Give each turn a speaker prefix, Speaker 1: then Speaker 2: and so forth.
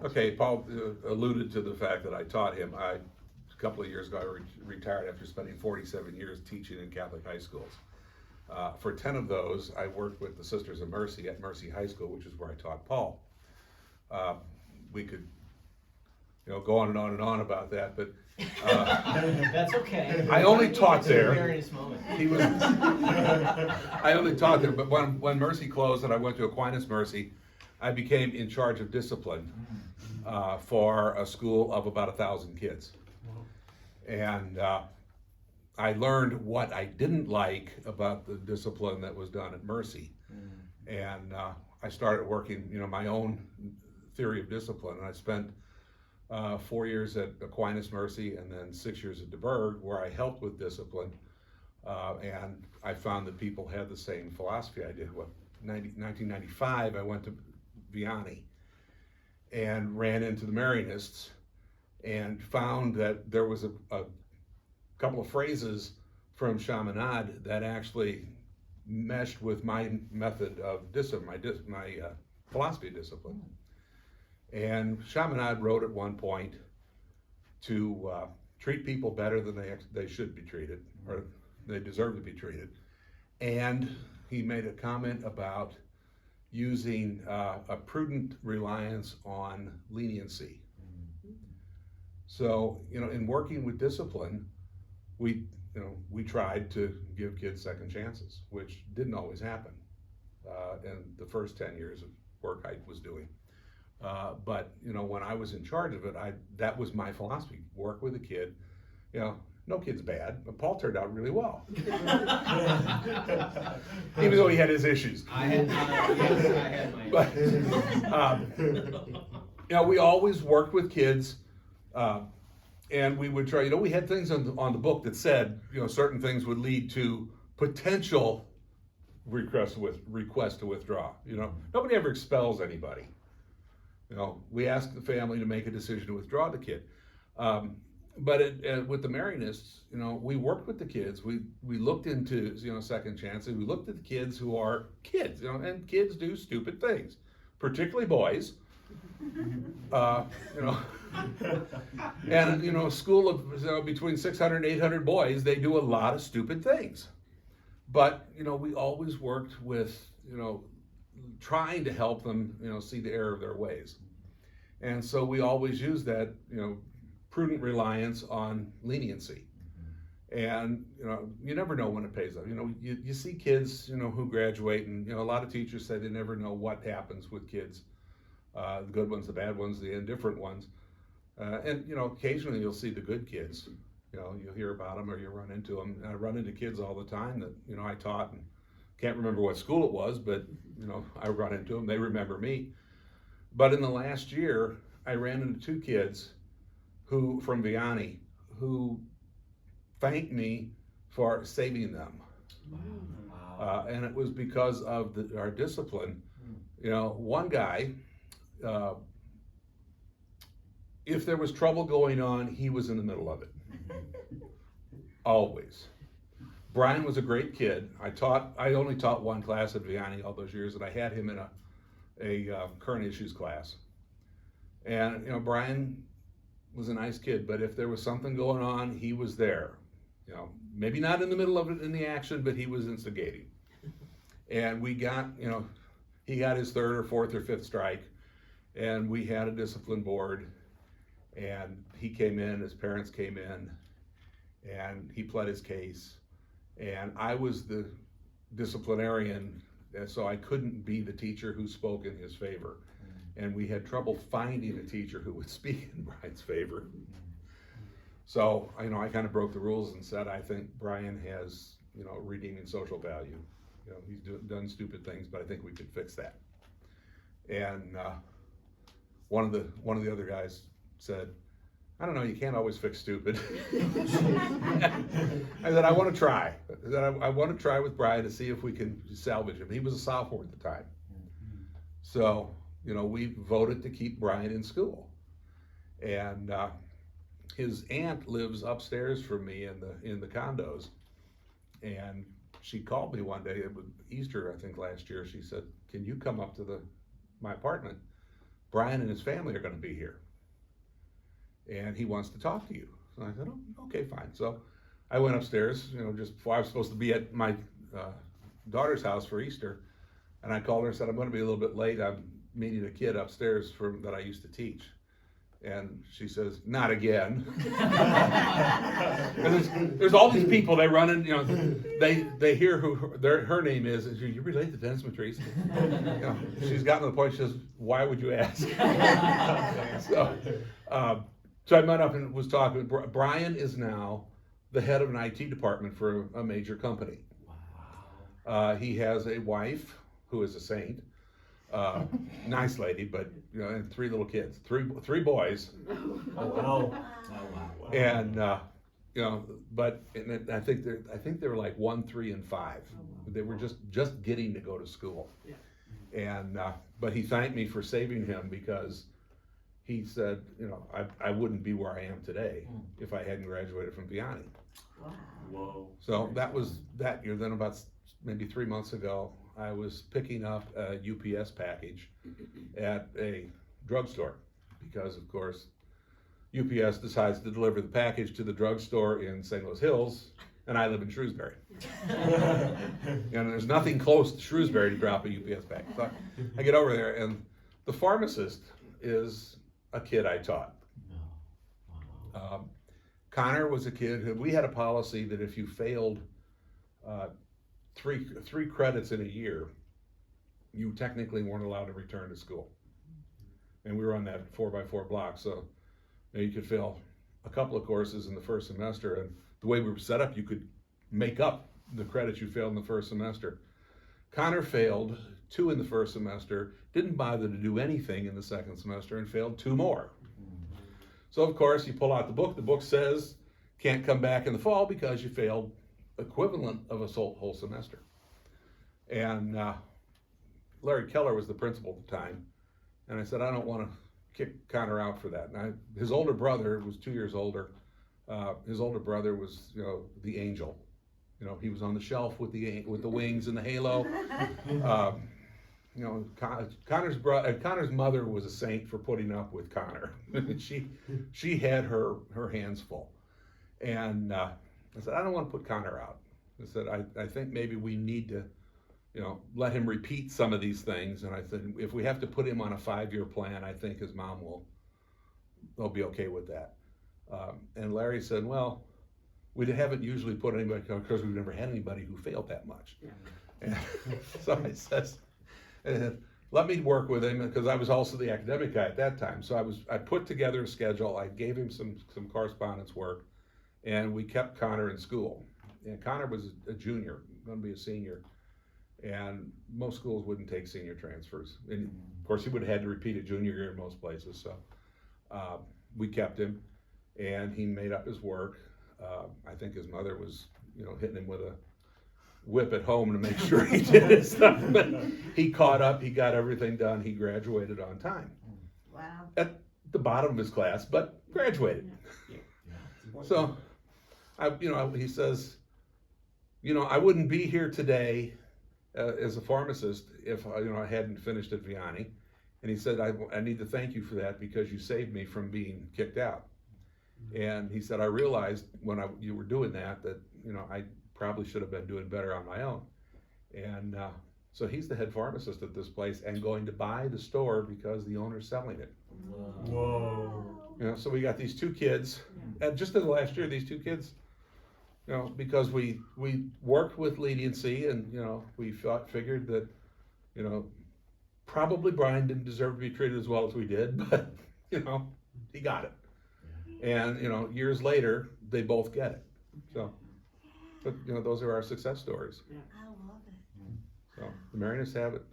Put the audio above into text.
Speaker 1: Okay, Paul alluded to the fact that I taught him. A couple of years ago, I retired after spending 47 years teaching in Catholic high schools. For 10 of those, I worked with the Sisters of Mercy at Mercy High School, which is where I taught Paul. We could, go on and on about that, but
Speaker 2: that's okay.
Speaker 1: I only taught there.
Speaker 2: Marianist moment.
Speaker 1: He was. I only taught there, but when Mercy closed and I went to Aquinas Mercy, I became in charge of discipline for a school of about 1,000 kids, and I learned what I didn't like about the discipline that was done at Mercy, and I started working, my own theory of discipline, and I spent 4 years at Aquinas Mercy and then 6 years at DeBerg, where I helped with discipline, and I found that people had the same philosophy I did. 1995, I went to Vianney and ran into the Marianists and found that there was a couple of phrases from Chaminade that actually meshed with my method of discipline, my philosophy of discipline. And Chaminade wrote at one point to treat people better than they should be treated, or they deserve to be treated. And he made a comment about using a prudent reliance on leniency. So, in working with discipline, we tried to give kids second chances, which didn't always happen in the first 10 years of work I was doing. But when I was in charge of it, that was my philosophy: work with a kid. No kid's bad, but Paul turned out really well, even though he had his issues.
Speaker 2: I had my
Speaker 1: But we always worked with kids. And we would try, we had things on the book that said, certain things would lead to potential request to withdraw. Nobody ever expels anybody. We ask the family to make a decision to withdraw the kid. But with the Marianists, we worked with the kids. We looked into, second chances. We looked at the kids who are kids, and kids do stupid things, particularly boys. And a school of between 600 and 800 boys, they do a lot of stupid things. But we always worked with trying to help them see the error of their ways, and so we always use that prudent reliance on leniency. And you never know when it pays off. You see kids who graduate, and a lot of teachers say they never know what happens with kids. The good ones, the bad ones, the indifferent ones. And occasionally you'll see the good kids. You'll hear about them or you run into them. And I run into kids all the time that I taught, and can't remember what school it was, but I run into them. They remember me. But in the last year, I ran into two kids from Vianney who thanked me for saving them. Wow. And it was because of our discipline. One guy, if there was trouble going on, he was in the middle of it. Always. Brian was a great kid. I only taught one class at Vianney all those years, and I had him in a current issues class. And Brian was a nice kid, but if there was something going on, he was there. Maybe not in the middle of it in the action, but he was instigating. And we got, he got his third or fourth or fifth strike, and we had a discipline board, and he came in, his parents came in, and he pled his case, and I was the disciplinarian, and so I couldn't be the teacher who spoke in his favor. And we had trouble finding a teacher who would speak in Brian's favor. So, I kind of broke the rules and said, I think Brian has, redeeming social value. He's done stupid things, but I think we could fix that. And one of the other guys said, I don't know, you can't always fix stupid. I said, I want to try. I want to try with Brian to see if we can salvage him. He was a sophomore at the time. So, we voted to keep Brian in school. And his aunt lives upstairs from me in the condos. And she called me one day, it was Easter, I think, last year. She said, can you come up to my apartment? Brian and his family are gonna be here. And he wants to talk to you. So I said, oh, okay, fine. So I went upstairs, just before I was supposed to be at my daughter's house for Easter. And I called her and said, I'm gonna be a little bit late. I'm meeting a kid upstairs that I used to teach. And she says, not again. And there's all these people, they run in, they hear who her name is, and you relate to Dennis Matreci? She's gotten to the point, she says, why would you ask? So I went up and was talking. Brian is now the head of an IT department for a major company. Wow. He has a wife who is a saint. Nice lady, but and 3 little kids, three boys.
Speaker 3: Oh wow!
Speaker 1: And but I think they were like 1, 3, and 5. They were just getting to go to school. Yeah. And but he thanked me for saving him, because he said, I wouldn't be where I am today if I hadn't graduated from Vianney.
Speaker 4: Wow.
Speaker 3: Whoa!
Speaker 1: So that was that year. Then about maybe 3 months ago, I was picking up a UPS package at a drugstore, because of course UPS decides to deliver the package to the drugstore in St. Louis Hills, and I live in Shrewsbury. And there's nothing close to Shrewsbury to drop a UPS package. So I get over there, and the pharmacist is a kid I taught. Connor was a kid who, we had a policy that if you failed three credits in a year, you technically weren't allowed to return to school. And we were on that 4x4 block, so you could fail a couple of courses in the first semester, and the way we were set up, you could make up the credits you failed in the first semester. Connor failed 2 in the first semester, didn't bother to do anything in the second semester, and failed 2 more. So of course, you pull out the book says can't come back in the fall because you failed equivalent of a whole semester. And Larry Keller was the principal at the time, and I said, I don't want to kick Connor out for that. And his older brother was 2 years older. His older brother was, the angel. He was on the shelf with the wings and the halo. Connor's mother was a saint for putting up with Connor. she had her hands full. And I said, I don't want to put Connor out. I said, I think maybe we need to, let him repeat some of these things. And I said, if we have to put him on a 5-year plan, I think his mom will be okay with that. And Larry said, well, we haven't usually put anybody, because we've never had anybody who failed that much. Yeah. And so I said, let me work with him, because I was also the academic guy at that time. So I put together a schedule. I gave him some correspondence work, and we kept Connor in school. And Connor was a junior, going to be a senior, and most schools wouldn't take senior transfers. And of course, he would have had to repeat a junior year in most places. So we kept him, and he made up his work. I think his mother was, hitting him with a whip at home to make sure he did his stuff. But he caught up. He got everything done. He graduated on time.
Speaker 4: Wow.
Speaker 1: At the bottom of his class, but graduated. So, he says, I wouldn't be here today as a pharmacist if I hadn't finished at Vianney. And he said, I need to thank you for that, because you saved me from being kicked out. And he said, I realized when you were doing that I probably should have been doing better on my own. And so he's the head pharmacist at this place, and going to buy the store because the owner's selling it.
Speaker 3: Whoa.
Speaker 1: So we got these 2 kids, and just in the last year, these 2 kids, because we worked with leniency, and we figured that probably Brian didn't deserve to be treated as well as we did, but he got it. And years later, they both get it. So, but those are our success stories.
Speaker 4: I love it.
Speaker 1: So the Marianists have it.